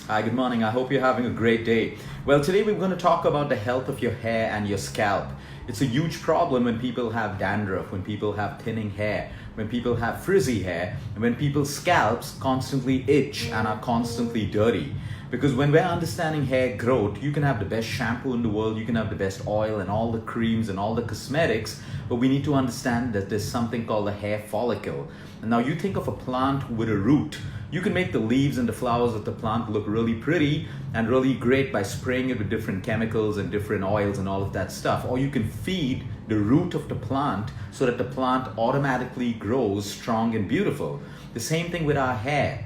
Hi, good morning. I hope you're having a great day. Well, today we're going to talk about the health of your hair and your scalp. It's a huge problem when people have dandruff, when people have thinning hair, when people have frizzy hair, and when people's scalps constantly itch and are constantly dirty. Because when we're understanding hair growth, you can have the best shampoo in the world, you can have the best oil and all the creams and all the cosmetics, but we need to understand that there's something called a hair follicle. And now you think of a plant with a root. You can make the leaves and the flowers of the plant look really pretty and really great by spraying it with different chemicals and different oils and all of that stuff. Or you can feed the root of the plant so that the plant automatically grows strong and beautiful. The same thing with our hair.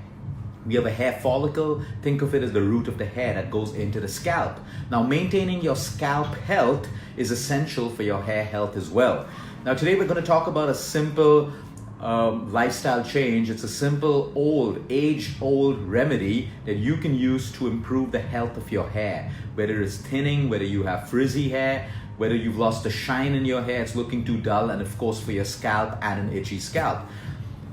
We have a hair follicle. Think of it as the root of the hair that goes into the scalp. Now, maintaining your scalp health is essential for your hair health as well. Now, today we're going to talk about a simple lifestyle change. It's a simple, age-old remedy that you can use to improve the health of your hair. Whether it's thinning, whether you have frizzy hair, whether you've lost the shine in your hair, it's looking too dull, and of course for your scalp and an itchy scalp.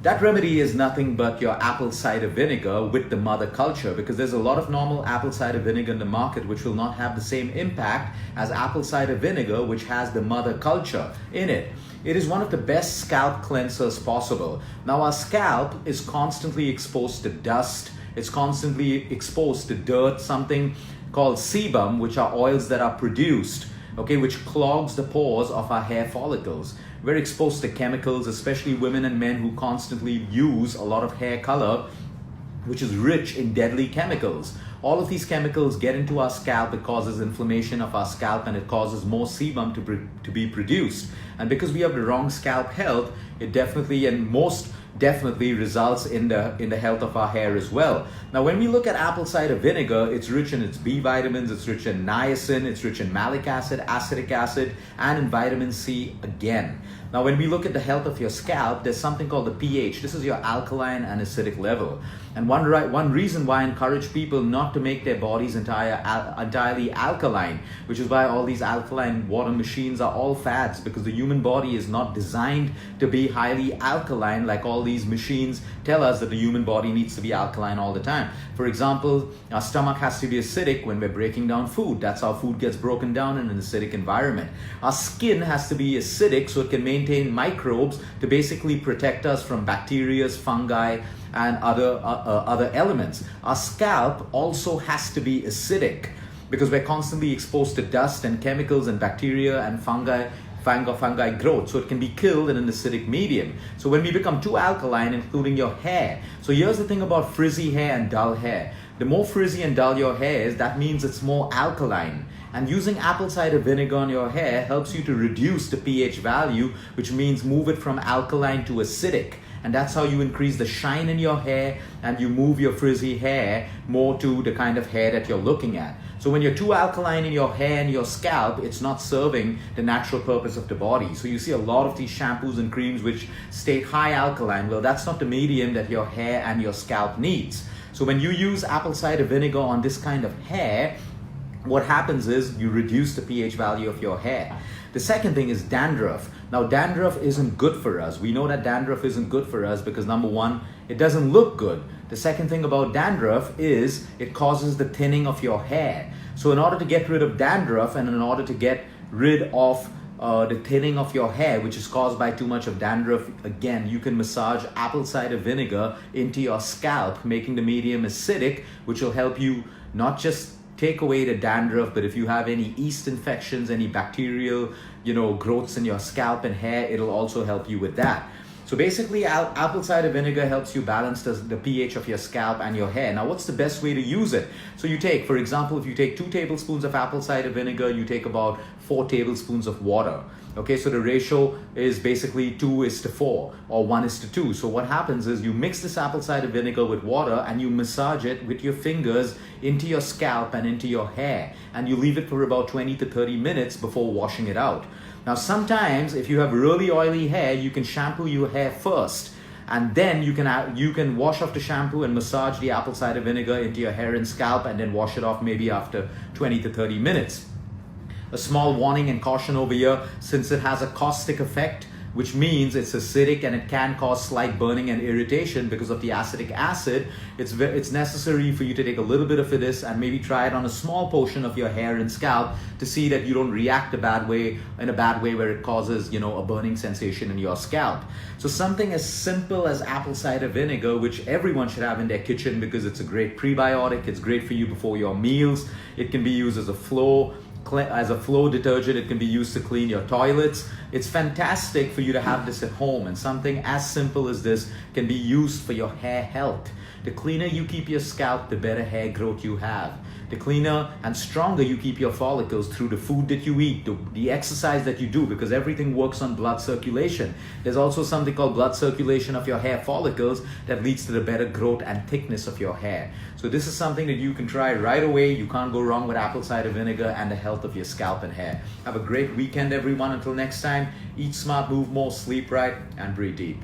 That remedy is nothing but your apple cider vinegar with the mother culture, because there's a lot of normal apple cider vinegar in the market which will not have the same impact as apple cider vinegar which has the mother culture in it. It is one of the best scalp cleansers possible. Now, our scalp is constantly exposed to dust, it's constantly exposed to dirt, something called sebum, which are oils that are produced, which clogs the pores of our hair follicles. We're exposed to chemicals, especially women and men who constantly use a lot of hair color, which is rich in deadly chemicals. All of these chemicals get into our scalp. It causes inflammation of our scalp and it causes more sebum to be produced. And because we have the wrong scalp health, it definitely and most definitely results in the health of our hair as well. Now, when we look at apple cider vinegar, it's rich in its B vitamins, it's rich in niacin, it's rich in malic acid, acetic acid, and in vitamin C again. Now, when we look at the health of your scalp, there's something called the pH. This is your alkaline and acidic level. And one reason why I encourage people not to make their bodies entirely alkaline, which is why all these alkaline water machines are all fads, because the human body is not designed to be highly alkaline like all these machines tell us that the human body needs to be alkaline all the time. For example, our stomach has to be acidic when we're breaking down food. That's how food gets broken down in an acidic environment. Our skin has to be acidic so it can maintain microbes to basically protect us from bacteria, fungi, and other elements. Our scalp also has to be acidic because we're constantly exposed to dust and chemicals and bacteria and fungi growth, so it can be killed in an acidic medium. So when we become too alkaline, including your hair, so here's the thing about frizzy hair and dull hair. The more frizzy and dull your hair is, that means it's more alkaline. And using apple cider vinegar on your hair helps you to reduce the pH value, which means move it from alkaline to acidic. And that's how you increase the shine in your hair and you move your frizzy hair more to the kind of hair that you're looking at. So when you're too alkaline in your hair and your scalp, it's not serving the natural purpose of the body. So you see a lot of these shampoos and creams which state high alkaline. Well, that's not the medium that your hair and your scalp needs. So when you use apple cider vinegar on this kind of hair, what happens is you reduce the pH value of your hair. The second thing is dandruff. Now, dandruff isn't good for us. We know that dandruff isn't good for us because, number one, it doesn't look good. The second thing about dandruff is it causes the thinning of your hair. So in order to get rid of dandruff and in order to get rid of the thinning of your hair, which is caused by too much of dandruff, again, you can massage apple cider vinegar into your scalp, making the medium acidic, which will help you not just take away the dandruff, but if you have any yeast infections, any bacterial, growths in your scalp and hair, it'll also help you with that. So basically, apple cider vinegar helps you balance the pH of your scalp and your hair. Now, what's the best way to use it? So you take, for example, if you take 2 tablespoons of apple cider vinegar, you take about 4 tablespoons of water. Okay, so the ratio is basically 2:4 or 1:2. So what happens is you mix this apple cider vinegar with water and you massage it with your fingers into your scalp and into your hair. And you leave it for about 20 to 30 minutes before washing it out. Now, sometimes if you have really oily hair, you can shampoo your hair first. And then you can wash off the shampoo and massage the apple cider vinegar into your hair and scalp and then wash it off maybe after 20 to 30 minutes. A small warning and caution over here, since it has a caustic effect, which means it's acidic and it can cause slight burning and irritation because of the acetic acid. It's necessary for you to take a little bit of this and maybe try it on a small portion of your hair and scalp to see that you don't react in a bad way where it causes, a burning sensation in your scalp. So something as simple as apple cider vinegar, which everyone should have in their kitchen because it's a great prebiotic, it's great for you before your meals. It can be used as a floor detergent. It can be used to clean your toilets. It's fantastic for you to have this at home, and something as simple as this can be used for your hair health. The cleaner you keep your scalp, the better hair growth you have. The cleaner and stronger you keep your follicles through the food that you eat, the exercise that you do, because everything works on blood circulation. There's also something called blood circulation of your hair follicles that leads to the better growth and thickness of your hair. So this is something that you can try right away. You can't go wrong with apple cider vinegar and the health of your scalp and hair. Have a great weekend, everyone. Until next time, eat smart, move more, sleep right, and breathe deep.